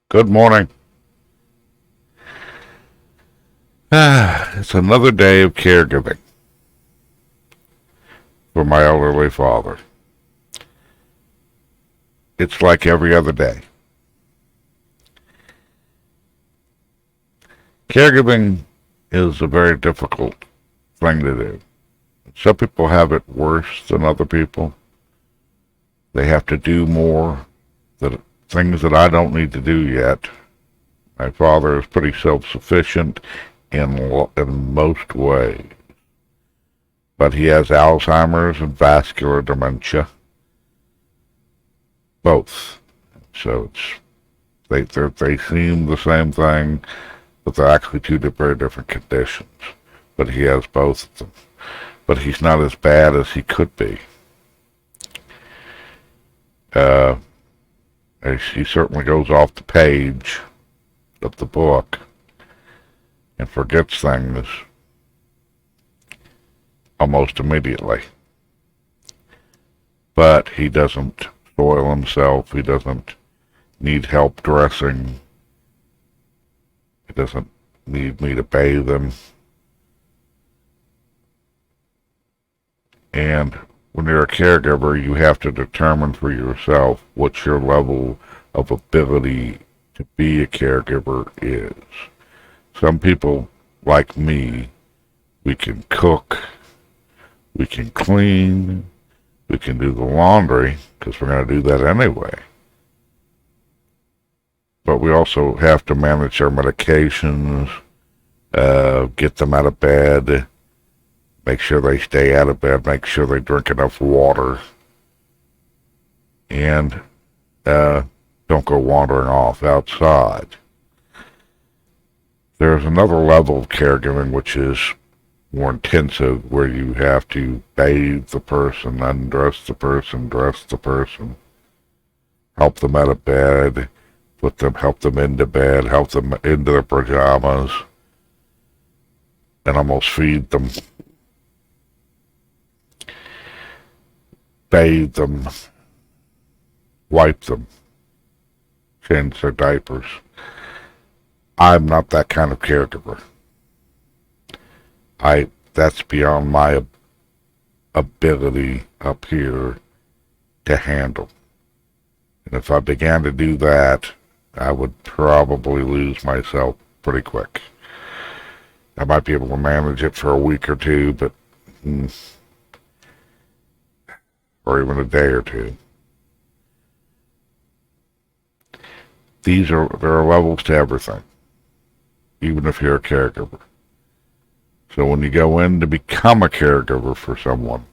Good morning. It's another day of caregiving for my elderly father. It's like every other day. Caregiving is a very difficult thing to do. Some people have it worse than other people. They have to do more that things that I don't need to do yet. My father is pretty self-sufficient in most ways, but he has Alzheimer's and vascular dementia, both. So they seem the same thing, but they're actually two very different conditions. But he has both of them. But he's not as bad as he could be. Uh, he certainly goes off the page of the book and forgets things almost immediately. But he doesn't soil himself. He doesn't need help dressing. He doesn't need me to bathe him. And when you're a caregiver, you have to determine for yourself what your level of ability to be a caregiver is. Some people, like me, we can cook, we can clean, we can do the laundry, because we're going to do that anyway. But we also have to manage their medications, get them out of bed, make sure they stay out of bed, make sure they drink enough water, and don't go wandering off outside. There's another level of caregiving which is more intensive, where you have to bathe the person, undress the person, dress the person, help them out of bed, help them into bed, help them into their pajamas, and almost feed them, bathe them, wipe them, change their diapers. I'm not that kind of caregiver. That's beyond my ability up here to handle. And if I began to do that, I would probably lose myself pretty quick. I might be able to manage it for a week or two, but or even a day or two. There are levels to everything, even if you're a caregiver. So when you go in to become a caregiver for someone,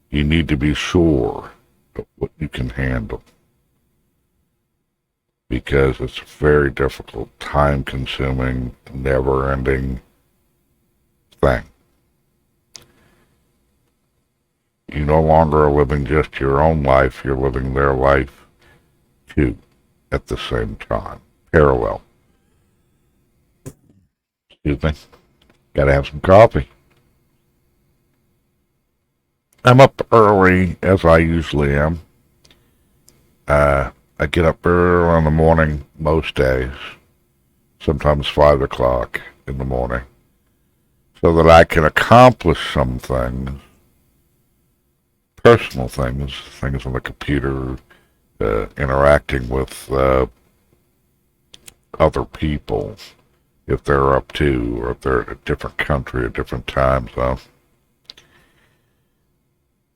you need to be sure of what you can handle, because it's a very difficult, time-consuming, never-ending thing. You no longer are living just your own life, you're living their life too at the same time, parallel. Excuse me. Gotta have some coffee. I'm up early, as I usually am. I get up early in the morning most days, sometimes 5 o'clock in the morning, so that I can accomplish some things, personal things on the computer, interacting with other people, if they're up to, or if they're in a different country, a different time zone,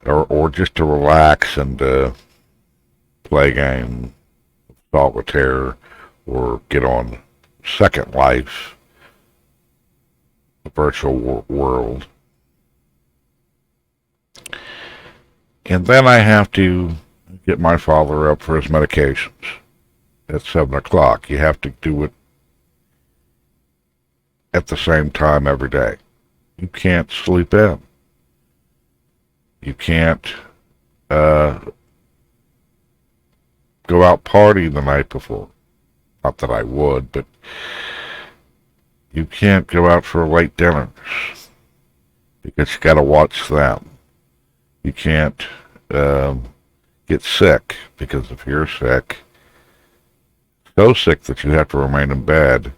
or just to relax and play a game, solitaire, or get on Second Life, the virtual world. And then I have to get my father up for his medications at 7 o'clock. You have to do it at the same time every day. You can't sleep in. You can't go out partying the night before. Not that I would, but you can't go out for late dinners because you got to watch them. You can't get sick, because if you're sick, so sick that you have to remain in bed,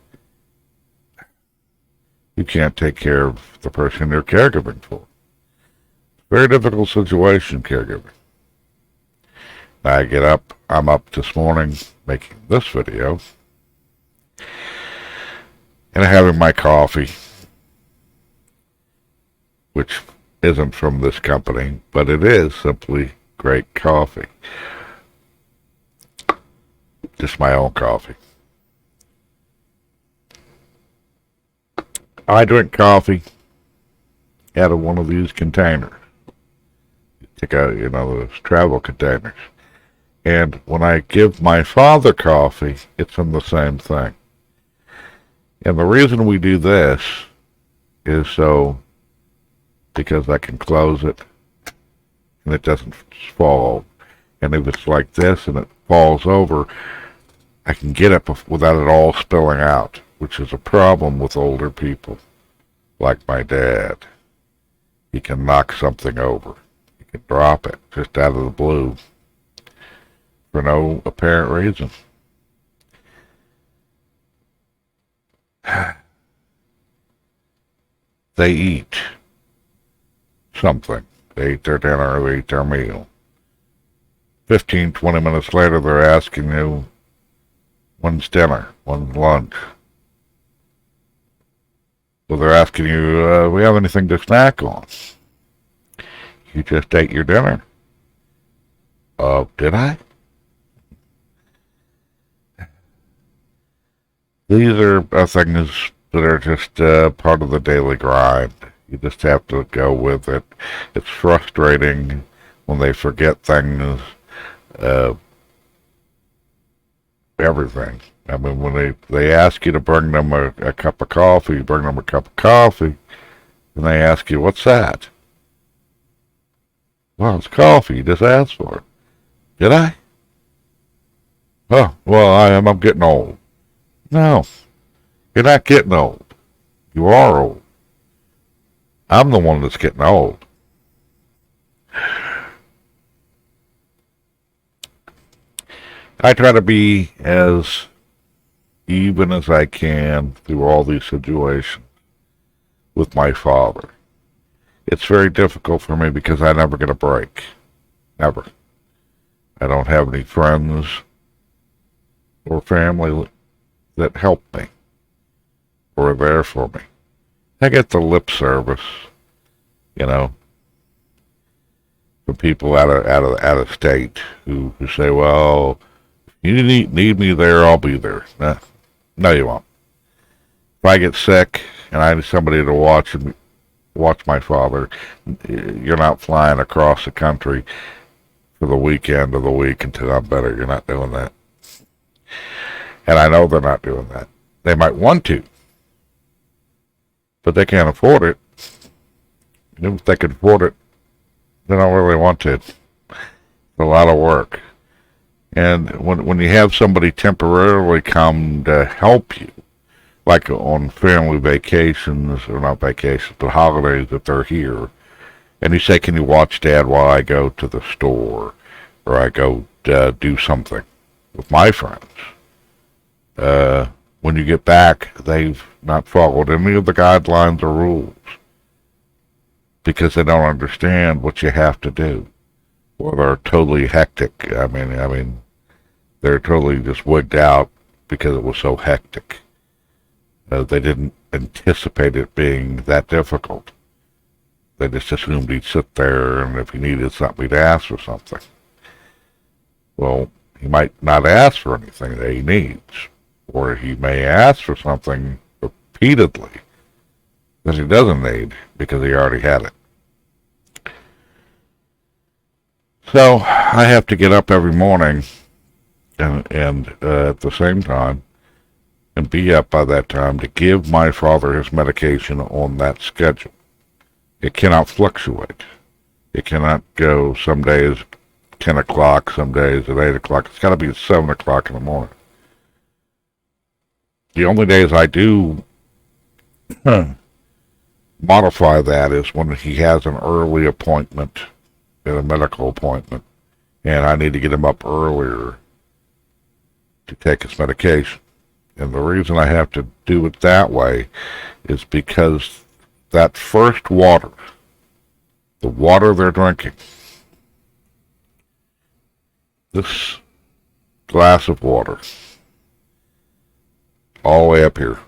you can't take care of the person you're caregiving for. Very difficult situation, caregiving. I get up, I'm up this morning making this video, and having my coffee, which isn't from this company, but it is simply great coffee. Just my own coffee. I drink coffee out of one of these containers. Take out, those travel containers. And when I give my father coffee, it's in the same thing. And the reason we do this is because I can close it and it doesn't fall. And if it's like this and it falls over, I can get it without it all spilling out, which is a problem with older people, like my dad. He can knock something over. He can drop it just out of the blue for no apparent reason. They eat something. They eat their dinner, they eat their meal. 15, 20 minutes later, they're asking you, when's dinner? When's lunch? Well, they're asking you, we have anything to snack on? You just ate your dinner. Did I? These are things that are just part of the daily grind. You just have to go with it. It's frustrating when they forget things, everything. I mean, when they ask you to bring them a cup of coffee, you bring them a cup of coffee, and they ask you, what's that? Well, it's coffee. You just asked for it. Did I? Oh, well, I'm getting old. No, you're not getting old. You are old. I'm the one that's getting old. I try to be as even as I can through all these situations with my father. It's very difficult for me because I never get a break. Never. I don't have any friends or family that help me or are there for me. I get the lip service, from people out of state who say, well, if you need me there, I'll be there. No, you won't. If I get sick and I need somebody to watch my father, you're not flying across the country for the weekend of the week until I'm better. You're not doing that. And I know they're not doing that. They might want to, but they can't afford it. And if they could afford it, they don't really want to. It's a lot of work. And when you have somebody temporarily come to help you, like on family vacations, or not vacations, but holidays if they're here, and you say, can you watch Dad while I go to the store, or I go do something with my friends? When you get back, they've not followed any of the guidelines or rules because they don't understand what you have to do. Or they're totally hectic. I mean, they're totally just wigged out because it was so hectic. They didn't anticipate it being that difficult. They just assumed he'd sit there, and if he needed something, he'd ask for something. Well, he might not ask for anything that he needs. Or he may ask for something repeatedly that he doesn't need because he already had it. So I have to get up every morning and at the same time and be up by that time to give my father his medication on that schedule. It cannot fluctuate. It cannot go some days 10 o'clock, some days at 8 o'clock. It's got to be at 7 o'clock in the morning. The only days I do modify that is when he has an early appointment, a medical appointment, and I need to get him up earlier to take his medication. And the reason I have to do it that way is because that first water, the water they're drinking, this glass of water, all the way up here,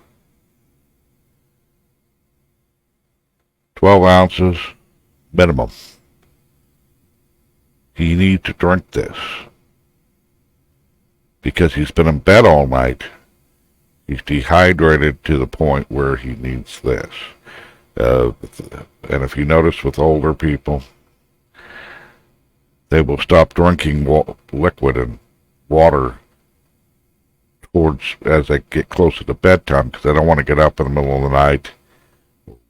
12 ounces minimum. He needs to drink this because he's been in bed all night. He's dehydrated to the point where he needs this. And if you notice with older people, they will stop drinking liquid and water towards as they get closer to bedtime because they don't want to get up in the middle of the night,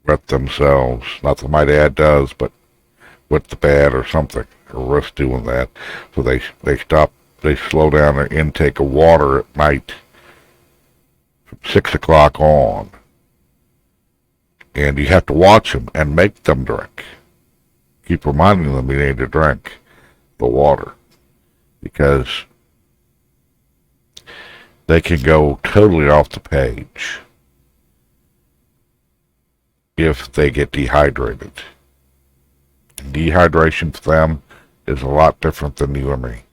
wet themselves. Not that my dad does, but wet the bed or something, or risk doing that. So they slow down their intake of water at night from 6 o'clock on. And you have to watch them and make them drink. Keep reminding them you need to drink the water because they can go totally off the page if they get dehydrated. Dehydration for them is a lot different than you and me.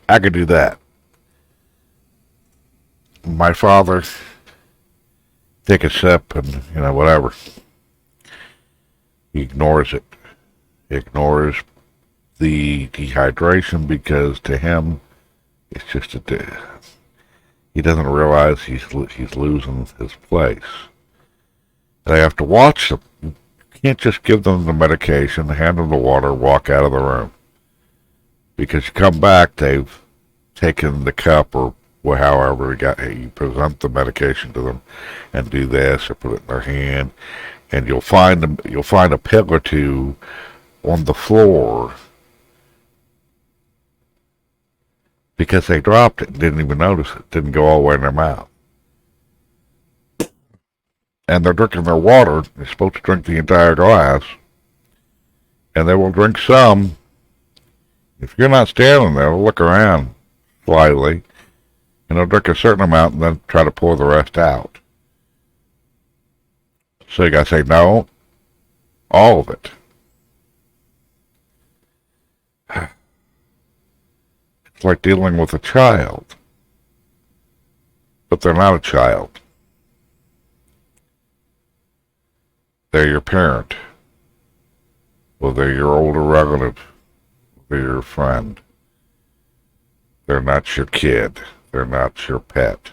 I could do that. My father, take a sip and, whatever. He ignores it. He ignores the dehydration because to him, it's just he doesn't realize he's losing his place. And I have to watch them. You can't just give them the medication, hand them the water, walk out of the room. Because you come back, they've taken the cup or however you present the medication to them, and do this or put it in their hand, and you'll find a pill or two on the floor because they dropped it and didn't even notice it, didn't go all the way in their mouth. And they're drinking their water. They're supposed to drink the entire glass, and they will drink some. If you're not standing there, they'll look around slightly, and they'll drink a certain amount and then try to pour the rest out. So you gotta say, no, all of it. It's like dealing with a child. But they're not a child. They're your parent. Or they're your older relative. They're your friend. They're not your kid. They're not your pet.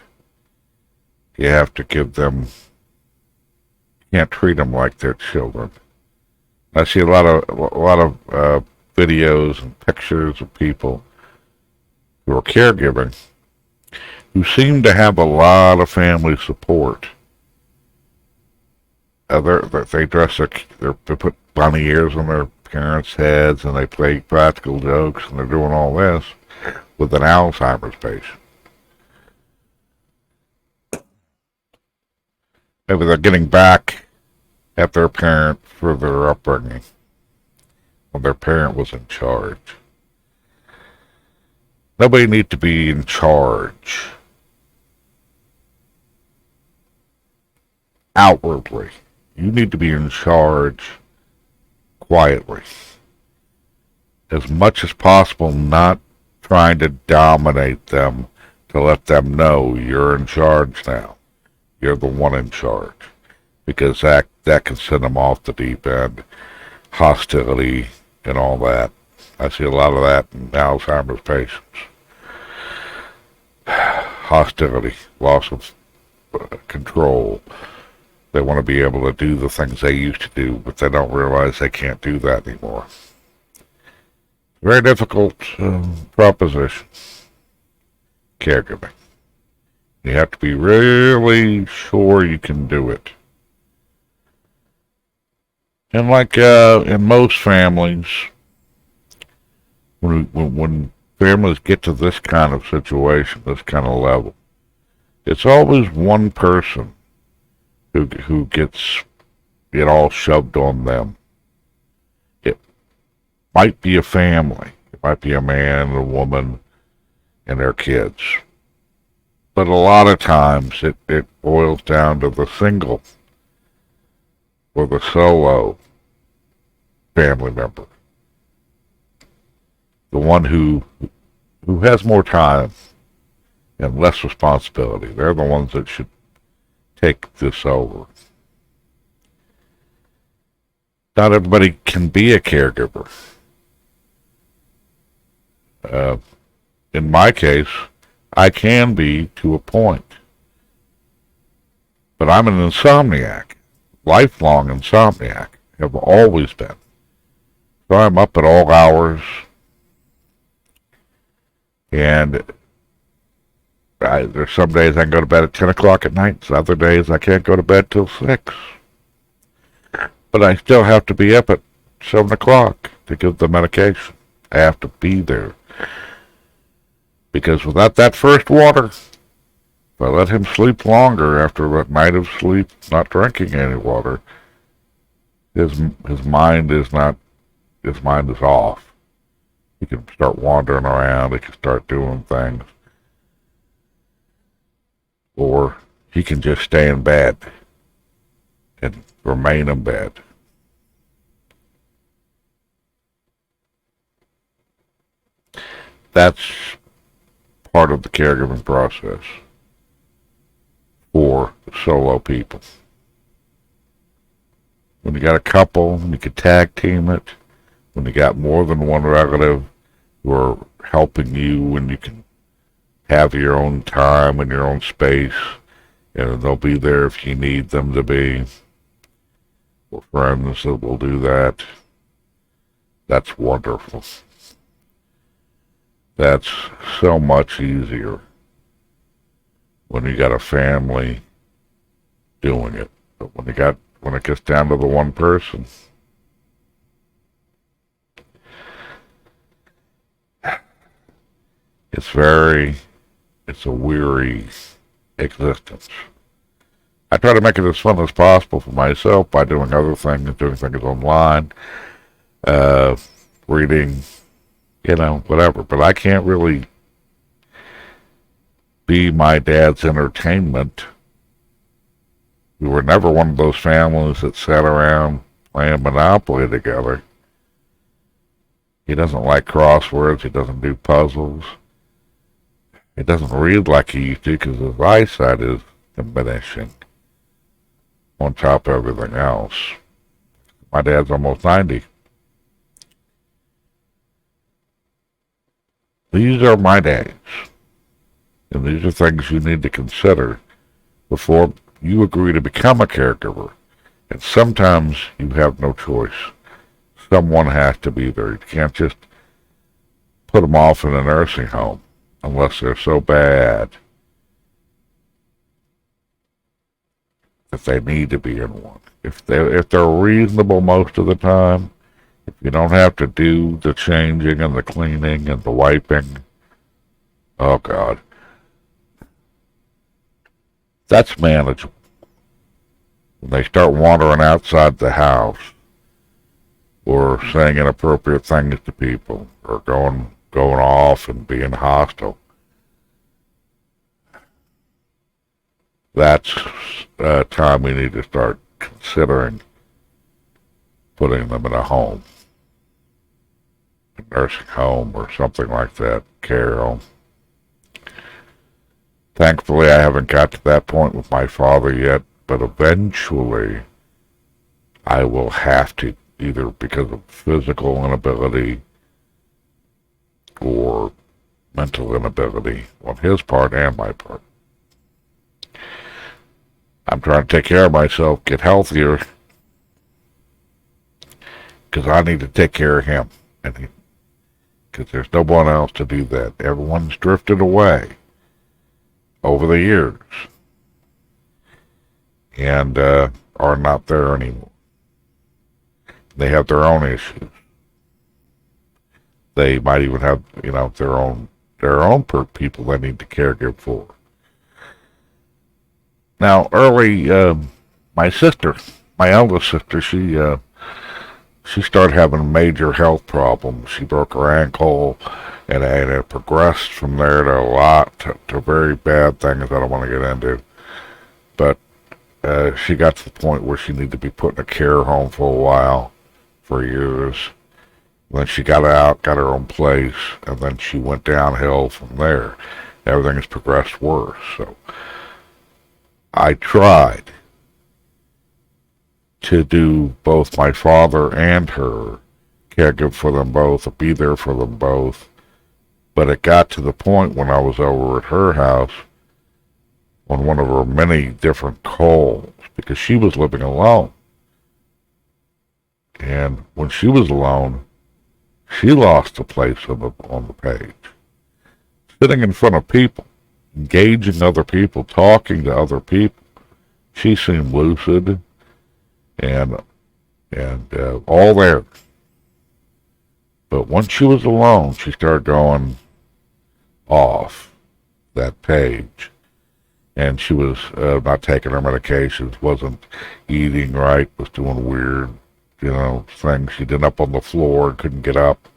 You have to give them, you can't treat them like they're children. I see a lot of videos and pictures of people who are caregiving who seem to have a lot of family support. They dress they put bunny ears on their parents' heads and they play practical jokes and they're doing all this with an Alzheimer's patient. Maybe they're getting back at their parent for their upbringing when their parent was in charge. Nobody needs to be in charge outwardly. You need to be in charge quietly. As much as possible, not trying to dominate them to let them know you're in charge now. You're the one in charge. Because that can send them off the deep end. Hostility and all that. I see a lot of that in Alzheimer's patients. Hostility, loss of control. They want to be able to do the things they used to do, but they don't realize they can't do that anymore. Very difficult proposition. Caregiving. You have to be really sure you can do it. And like in most families, when families get to this kind of situation, this kind of level, it's always one person who gets it all shoved on them. might be a family. It might be a man, a woman, and their kids. But a lot of times it boils down to the single or the solo family member. The one who has more time and less responsibility. They're the ones that should take this over. Not everybody can be a caregiver. In my case, I can be to a point. But I'm an insomniac, lifelong insomniac, have always been. So I'm up at all hours, and there's some days I can go to bed at 10 o'clock at night, so other days I can't go to bed till 6. But I still have to be up at 7 o'clock to give the medication. I have to be there. Because without that first water, if I let him sleep longer after a night of sleep, not drinking any water, his mind is off. He can start wandering around, he can start doing things. Or he can just stay in bed and remain in bed. That's part of the caregiving process for solo people. When you got a couple, you can tag team it. When you got more than one relative who are helping you, and you can have your own time and your own space, and they'll be there if you need them to be. Or friends that will do that. That's wonderful. That's so much easier when you got a family doing it. But when it gets down to the one person, it's a weary existence. I try to make it as fun as possible for myself by doing other things, doing things online, reading, whatever. But I can't really be my dad's entertainment. We were never one of those families that sat around playing Monopoly together. He doesn't like crosswords. He doesn't do puzzles. He doesn't read like he used to because his eyesight is diminishing on top of everything else. My dad's almost 90. These are my days. And these are things you need to consider before you agree to become a caregiver. And sometimes you have no choice. Someone has to be there. You can't just put them off in a nursing home unless they're so bad that they need to be in one. If they're reasonable most of the time, if you don't have to do the changing and the cleaning and the wiping, oh God, that's manageable. When they start wandering outside the house, or saying inappropriate things to people, or going off and being hostile, that's time we need to start considering putting them in a home, a nursing home or something like that, care home. Thankfully, I haven't got to that point with my father yet, but eventually I will have to, either because of physical inability or mental inability on his part and my part. I'm trying to take care of myself, get healthier, because I need to take care of him, and because there's no one else to do that. Everyone's drifted away over the years and are not there anymore. They have their own issues. They might even have, their own people they need to caregive for. Now, early, my eldest sister, she she started having major health problems. She broke her ankle, and it progressed from there to a lot, to very bad things I don't want to get into. But she got to the point where she needed to be put in a care home for a while, for years. Then she got out, got her own place, and then she went downhill from there. Everything has progressed worse. So I tried to do both my father and her, caregive for them both, be there for them both. But it got to the point when I was over at her house on one of her many different calls, because she was living alone. And when she was alone, she lost a place on the page. Sitting in front of people, engaging other people, talking to other people, she seemed lucid and all there. But once she was alone, she started going off that page. And she was not taking her medications, wasn't eating right, was doing weird, things. She'd end up on the floor and couldn't get up.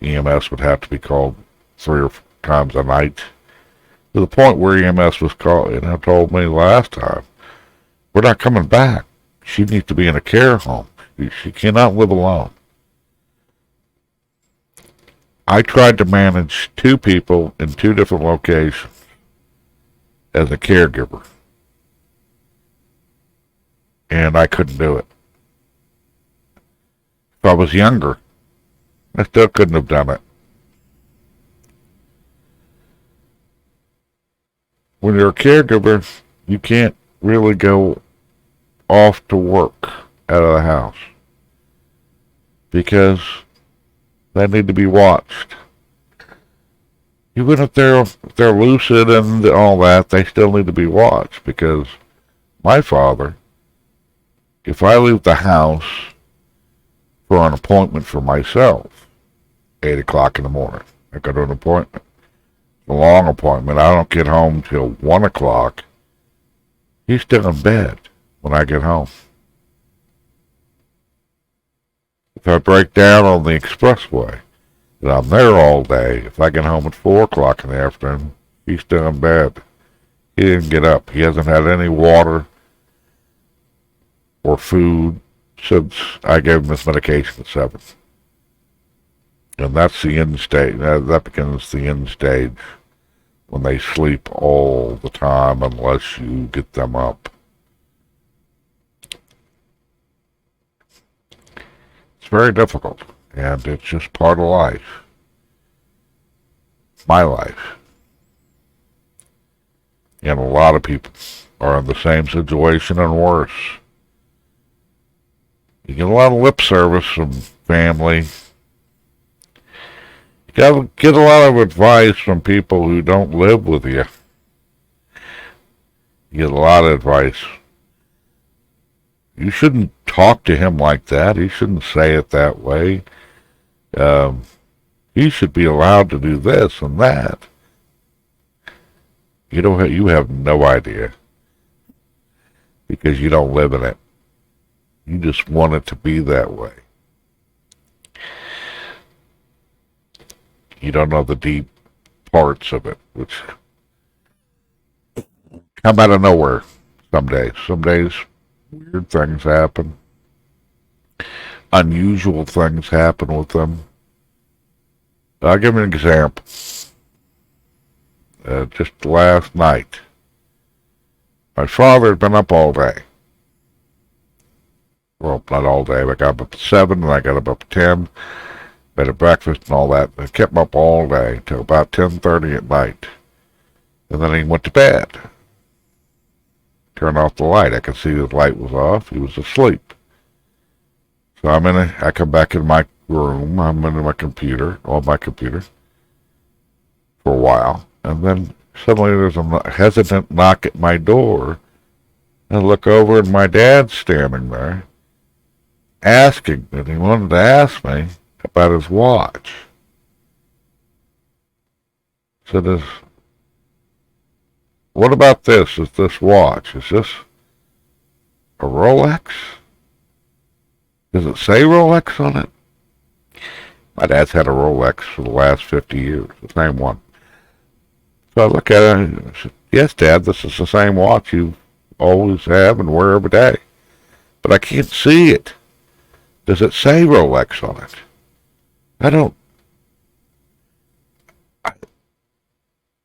EMS would have to be called 3 or 4 times a night. To the point where EMS was called, told me last time, we're not coming back. She needs to be in a care home. She cannot live alone. I tried to manage 2 people in 2 different locations as a caregiver, and I couldn't do it. If I was younger, I still couldn't have done it. When you're a caregiver, you can't really go off to work out of the house because they need to be watched. Even if they're lucid and all that, they still need to be watched, because my father, if I leave the house for an appointment for myself, 8 o'clock in the morning, I go to an appointment, a long appointment, I don't get home till 1 o'clock, he's still in bed when I get home. If I break down on the expressway, and I'm there all day, if I get home at 4 o'clock in the afternoon, he's still in bed. He didn't get up. He hasn't had any water or food since I gave him this medication at 7. And that's the end stage. That begins the end stage, when they sleep all the time unless you get them up. It's very difficult, and it's just part of life. My life. And a lot of people are in the same situation and worse. You get a lot of lip service from family. You gotta get a lot of advice from people who don't live with you. You get a lot of advice. You shouldn't talk to him like that. He shouldn't say it that way. He should be allowed to do this and that. You have no idea, because you don't live in it. You just want it to be that way. You don't know the deep parts of it, which come out of nowhere some days. Some days weird things happen. Unusual things happen with them. I'll give you an example. Just last night, my father had been up all day. Well, not all day, but I got up at 7 and I got up at 10, made a breakfast and all that. I kept him up all day till about 10:30 at night. And then he went to bed. Turned off the light. I could see the light was off. He was asleep. So I come back in my room. I'm on my computer for a while. And then suddenly there's a hesitant knock at my door. And I look over and my dad's standing there asking me. He wanted to ask me about his watch. I said, what about this? Is this watch? Is this a Rolex? Does it say Rolex on it? My dad's had a Rolex for the last 50 years, the same one. So I look at it and I said, yes, Dad, this is the same watch you always have and wear every day. But I can't see it. Does it say Rolex on it? I don't.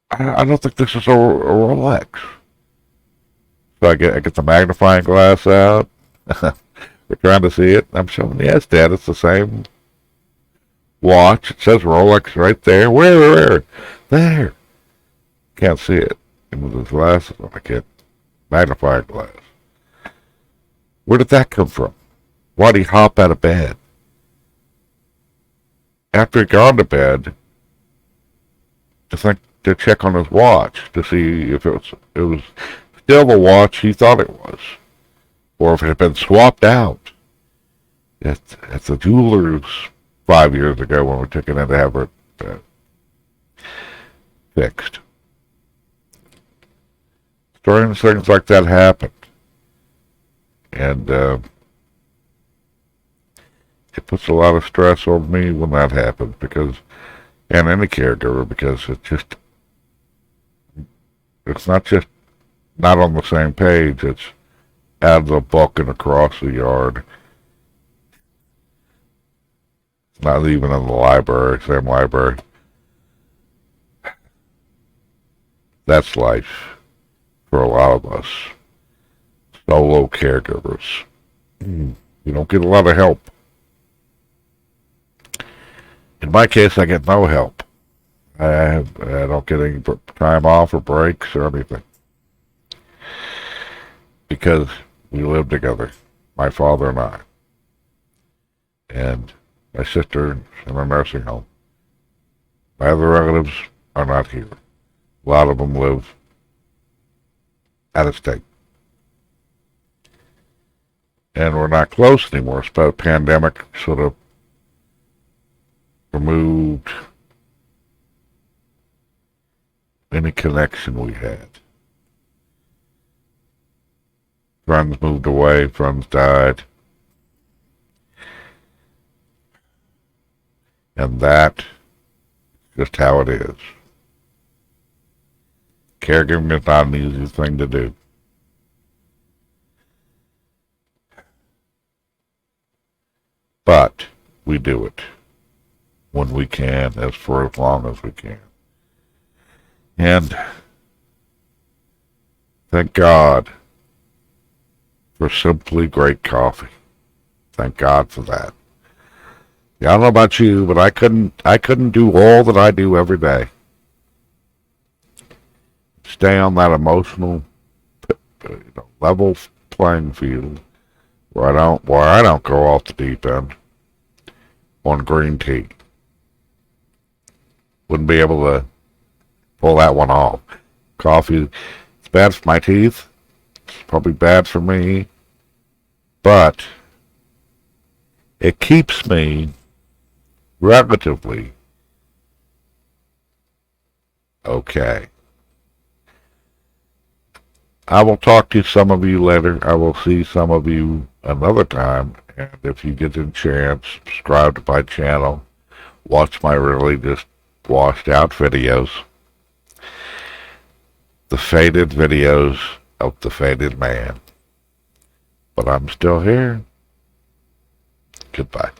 I don't think this is a Rolex. So I get the magnifying glass out. We're trying to see it. I'm showing, yes, Dad, it's the same watch. It says Rolex right there. Where? There. Can't see it. And with his glasses on, I can't. Magnifying glass. Where did that come from? Why'd he hop out of bed? After he'd gone to bed, to check on his watch to see if it was still the watch he thought it was, or if it had been swapped out at the jeweler's 5 years ago when we took it in to have it fixed. Strange things like that happened, and it puts a lot of stress on me when that happens, and any caregiver, because it's not just not on the same page, it's out of the book and across the yard. It's not even in the library, same library. That's life for a lot of us. Solo caregivers. You don't get a lot of help. In my case, I get no help. I don't get any time off or breaks or anything. Because we live together, my father and I. And my sister in a nursing home. My other relatives are not here. A lot of them live out of state. And we're not close anymore. The pandemic sort of removed any connection we had. Friends moved away, friends died. And that's just how it is. Caregiving is not an easy thing to do. But we do it when we can, for as long as we can. And thank God for Simply Great Coffee. Thank God for that. Yeah, I don't know about you, but I couldn't do all that I do every day. Stay on that emotional, level playing field where I don't go off the deep end on green tea. Wouldn't be able to pull that one off. Coffee, it's bad for my teeth. It's probably bad for me, but it keeps me relatively okay. I will talk to some of you later. I will see some of you another time. And if you get a chance, subscribe to my channel. Watch my really just washed out videos. The faded videos of the faded man. But I'm still here. Goodbye.